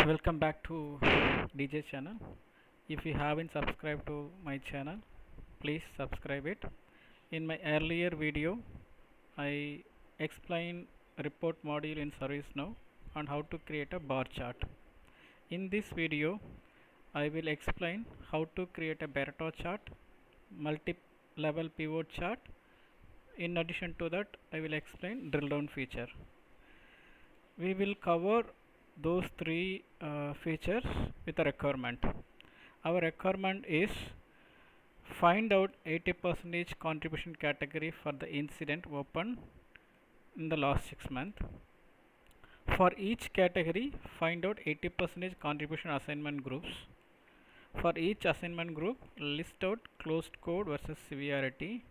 Welcome back to DJ channel. If you haven't subscribed to my channel, please subscribe it. In my earlier video, I explained report module in ServiceNow and how to create a bar chart. In this video, I will explain how to create a Pareto chart, multi-level pivot chart. In addition to that, I will explain drill down feature. We will cover those three features with a requirement. Our requirement is find out 80% contribution category for the incident open in the last 6 months. For each category, find out 80% contribution assignment groups. For each assignment group, list out closed code versus severity.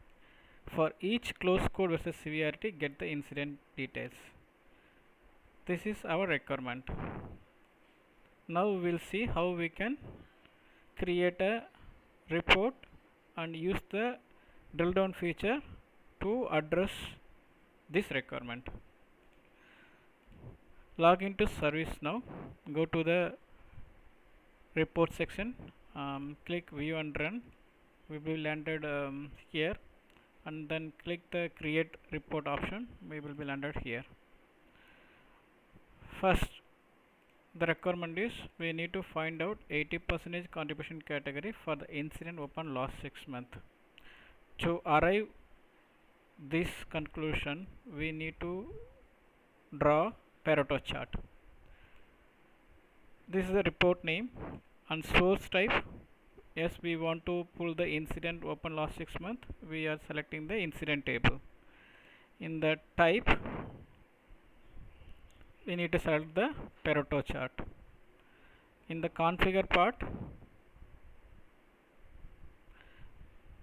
For each closed code versus severity, get the incident details. This is our requirement. Now we will see how we can create a report and use the drill down feature to address this requirement. Log into ServiceNow, go to the report section, click view and run. We will be landed here, and then click the create report option. We will be landed here. First, the requirement is we need to find out 80% contribution category for the incident open last 6 months. To arrive this conclusion, we need to draw Pareto chart. This is the report name and source type. Yes, we want to pull the incident open last 6 months. We are selecting the incident table. In the type, we need to select the Pareto chart. In the configure part,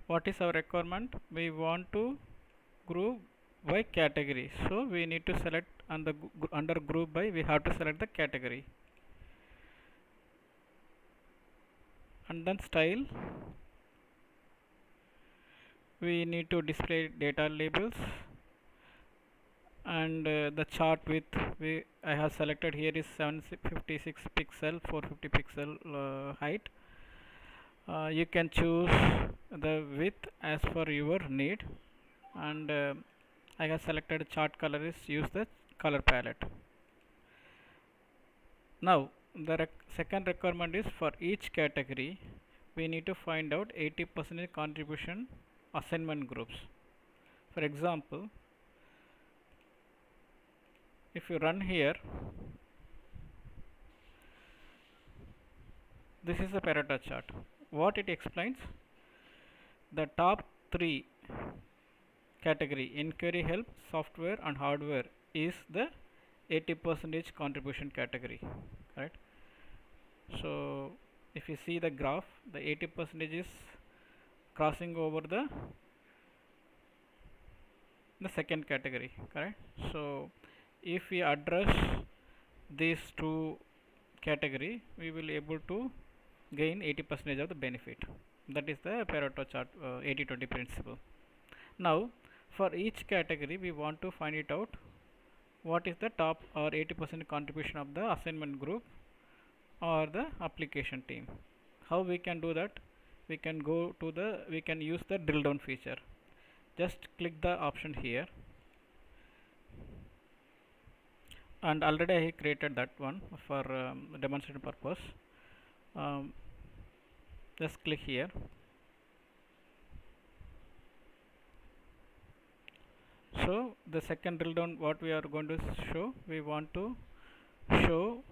what is our requirement? We want to group by category. So we need to select under group by, we have to select the category. And then style, we need to display data labels. And the chart width I have selected here is 756 pixel, 450 pixel height. You can choose the width as per your need, and I have selected chart color is use the color palette. Now the second requirement is for each category we need to find out 80% contribution assignment groups. For example, if you run here, this is a Pareto chart. What it explains, the top 3 category inquiry help, software and hardware is the 80% contribution category, right? So if you see the graph, the 80% is crossing over the second category, correct? So if we address these two category, we will able to gain 80% of the benefit. That is the Pareto chart 80-20 principle. Now for each category we want to find it out what is the top or 80% contribution of the assignment group or the application team. How we can do that? We can go to we can use the drill down feature. Just click the option here, and already I created that one for demonstration purpose. Just click here. So the second drill down, what we are going to show, we want to show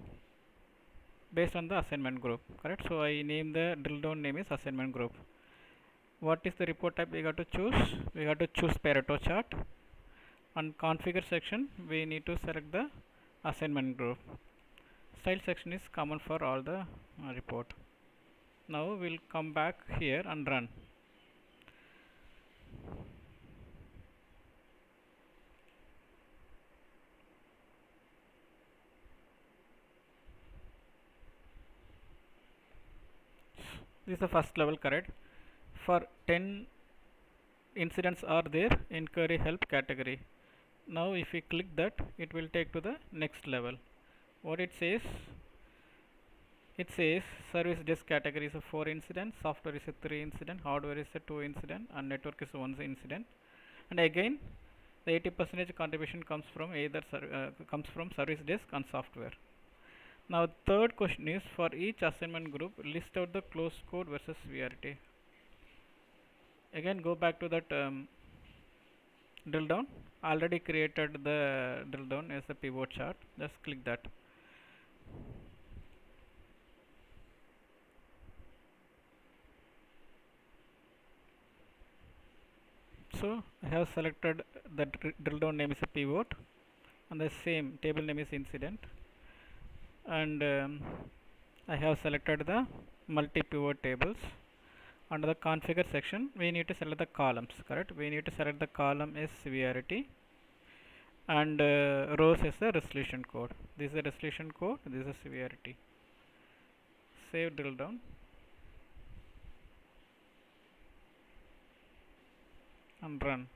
based on the assignment group, correct? So I name the drill down name is assignment group. What is the report type we got to choose? We got to choose Pareto chart. On configure section, we need to select the assignment group. Style section is common for all the report. Now we'll come back here and run. This is the first level, correct? For 10 incidents are there inquiry help category. Now if we click that, it will take to the next level. What it says, It says service desk category is a 4 incident, software is a 3 incident, hardware is a 2 incident, and network is 1 incident. And again, the 80% contribution comes from comes from service desk and software. Now, third question is, for each assignment group, list out the close code versus VRT. Again, go back to that drill down. Already created the drill down as a pivot chart. Just click that. So I have selected the drill down name is a pivot, and the same table name is incident, and I have selected the multi pivot tables. Under the configure section, we need to select the columns. Correct? We need to select the column as severity, and rows as the resolution code. This is the resolution code. This is severity. Save drill down and run.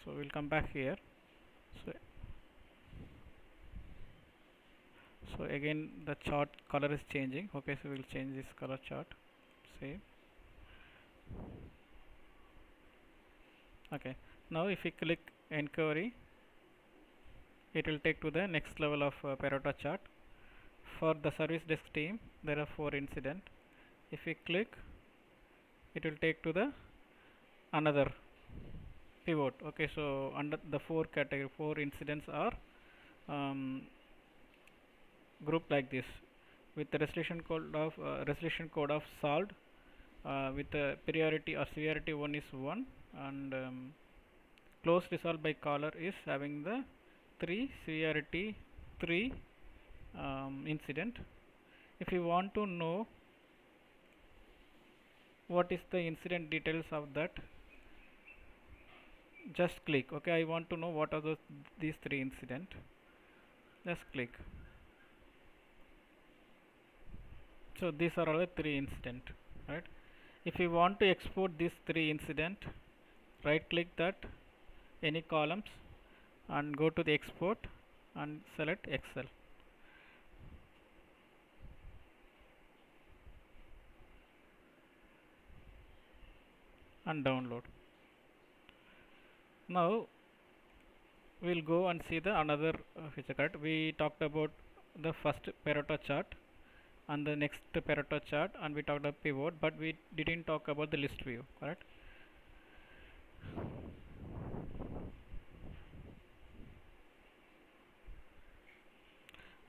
So we'll come back here. So again the chart color is changing. Okay, so we'll change this color chart. Save. Okay, now if we click inquiry, it will take to the next level of Pareto chart. For the service desk team, there are 4 incident. If we click, it will take to the another pivot. Okay, so under the 4 category, 4 incidents are grouped like this, with the resolution code of solved, with the priority or severity 1 is 1, and close resolved by caller is having the 3 severity 3 incident. If you want to know what is the incident details of that, just click. Okay, I want to know what are these 3 incident. Just click. So these are all the 3 incident, right? If you want to export these 3 incident, right click that any columns and go to the export and select Excel. And download. Now we'll go and see the another feature. Correct? We talked about the first Pareto chart and the next Pareto chart, and we talked about pivot, but we didn't talk about the list view. Correct?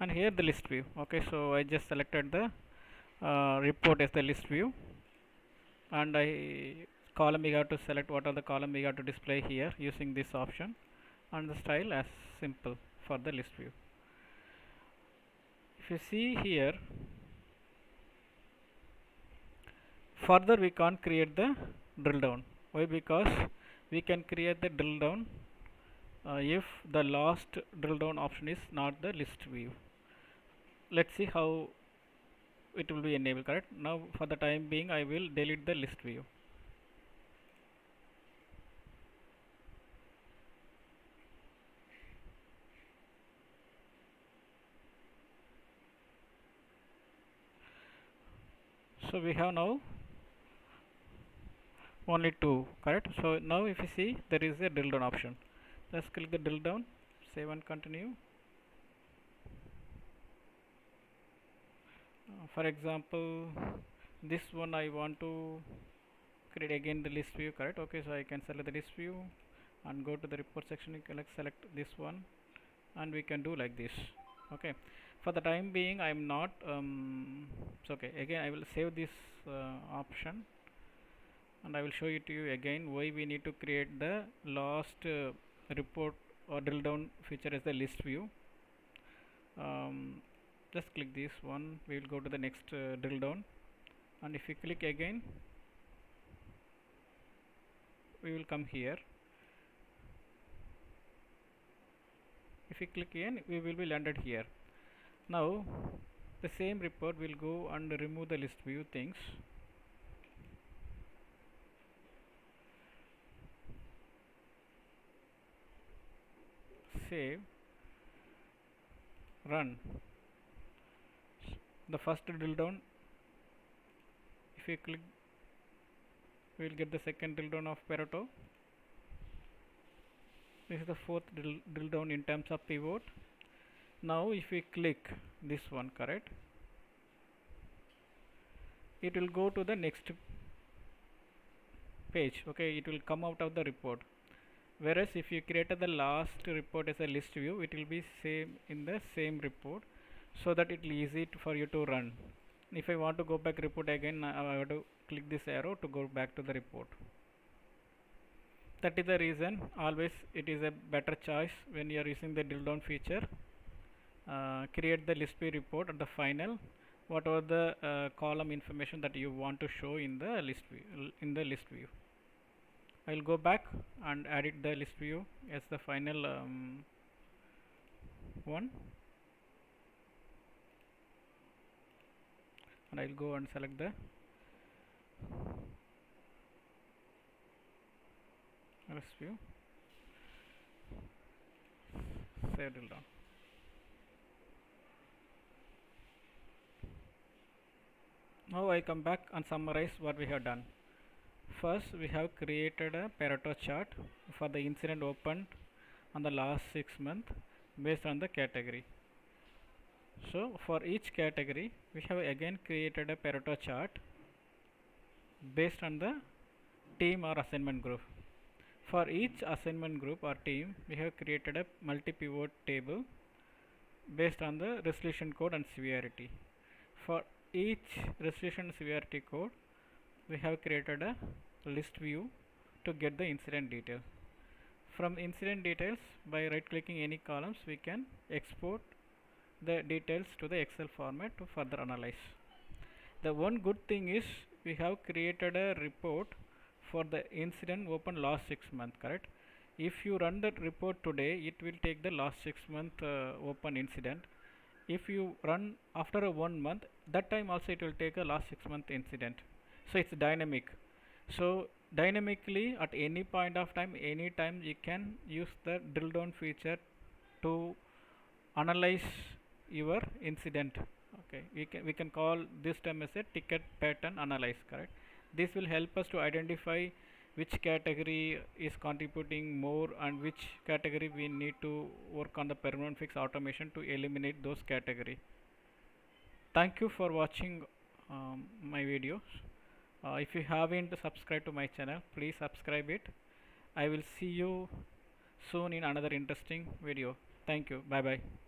And here the list view. Okay, so I just selected the report as the list view, and column we have to select what are the column we have to display here using this option, and the style as simple for the list view. If you see here, further we can't create the drill down. Why? Because we can create the drill down if the last drill down option is not the list view. Let's see how it will be enabled. Correct? Now for the time being I will delete the list view. So we have now only 2. Correct? So now if you see, there is a drill down option. Just click the drill down, save and continue. For example, this one I want to create again the list view. Correct? Okay, so I can select the list view and go to the report section. You can select this one, and we can do like this. Okay, for the time being I'm not it's okay. Again I will save this option, and I will show it to you again why we need to create the last report or drill down feature as the list view. Just click this one, we will go to the next drill down, and if you click again we will come here. If you click again, we will be landed here. Now the same report will go and remove the list view things. Save, run. the first drill down. If we click, we will get the second drill down of Pareto. This is the fourth drill down in terms of pivot. Now if we click this one, correct, it will go to the next page. Okay, it will come out of the report. Whereas if you created the last report as a list view, it will be same in the same report, so that it will easy for you to run. If I want to go back report again, I have to click this arrow to go back to the report. That is the reason always it is a better choice when you are using the drill down feature. Create the list view report at the final, whatever the column information that you want to show in the list view. I will go back and edit the list view as the final one, and I will go and select the list view, save drill down. Now I come back and summarize what we have done. First, we have created a Pareto chart for the incident opened on the last 6 months based on the category. So for each category, we have again created a Pareto chart based on the team or assignment group. For each assignment group or team, we have created a multi-pivot table based on the resolution code and severity. For each resolution severity code, we have created a list view to get the incident details. From incident details, by right clicking any columns, we can export the details to the Excel format to further analyze. The one good thing is we have created a report for the incident open last 6 months, correct? If you run that report today, it will take the last 6 month open incident. If you run after a 1 month, that time also it will take a last 6 month incident. So it's dynamic. So dynamically at any point of time, anytime you can use the drill down feature to analyze your incident. Okay, we can call this term as a ticket pattern analyze, correct? This will help us to identify which category is contributing more and which category we need to work on the permanent fix automation to eliminate those category. Thank you for watching my videos. If you haven't subscribed to my channel, please subscribe it. I will see you soon in another interesting video. Thank you. Bye bye.